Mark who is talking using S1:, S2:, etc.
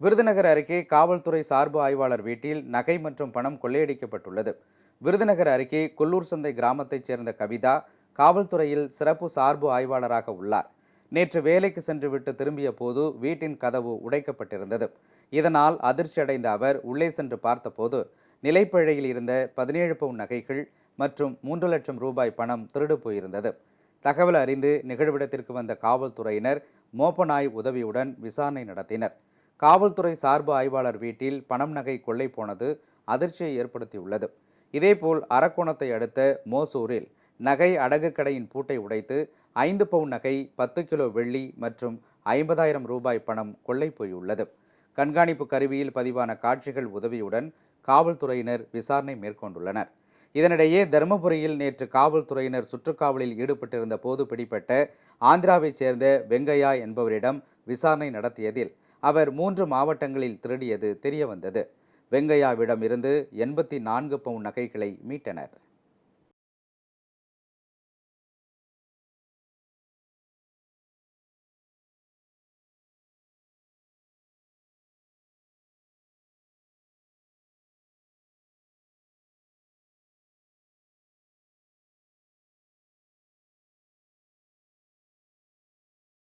S1: விருதுநகர் அருகே காவல்துறை சார்பு ஆய்வாளர் வீட்டில் நகை மற்றும் பணம் கொள்ளையடிக்கப்பட்டுள்ளது. விருதுநகர் அருகே கொல்லூர் சந்தை கிராமத்தைச் சேர்ந்த கவிதா காவல்துறையில் சிறப்பு சார்பு ஆய்வாளராக உள்ளார். நேற்று வேலைக்கு சென்றுவிட்டு திரும்பிய போது வீட்டின் கதவு உடைக்கப்பட்டிருந்தது. இதனால் அதிர்ச்சியடைந்த அவர் உள்ளே சென்று பார்த்தபோது நிலைப்பழையில் இருந்த 17 பவுன் நகைகள் மற்றும் 3 லட்சம் ரூபாய் பணம் திருடு போயிருந்தது. தகவல் அறிந்து நிகழ்விடத்திற்கு வந்த காவல்துறையினர் மோப்ப நாய் உதவியுடன் விசாரணை நடத்தினர். காவல்துறை சார்பு ஆய்வாளர் வீட்டில் பணம் நகை கொள்ளை போனது அதிர்ச்சியை ஏற்படுத்தியுள்ளது. இதேபோல் அரக்கோணத்தை அடுத்த மோசூரில் நகை அடகு கடையின் பூட்டை உடைத்து 5 பவுன் நகை, 10 கிலோ வெள்ளி மற்றும் 50,000 ரூபாய் பணம் கொள்ளை போயுள்ளது. கண்காணிப்பு கருவியில் பதிவான காட்சிகள் உதவியுடன் காவல்துறையினர் விசாரணை மேற்கொண்டுள்ளனர். இதனிடையே தருமபுரியில் நேற்று காவல்துறையினர் சுற்றுக்காவலில் ஈடுபட்டிருந்த போது பிடிபட்ட ஆந்திராவைச் சேர்ந்த வெங்கையா என்பவரிடம் விசாரணை நடத்தியதில் அவர் 3 மாவட்டங்களில் திருடியது தெரியவந்தது. வெங்கையாவிடம் இருந்து 84 பவுன் நகைகளை மீட்டனர்.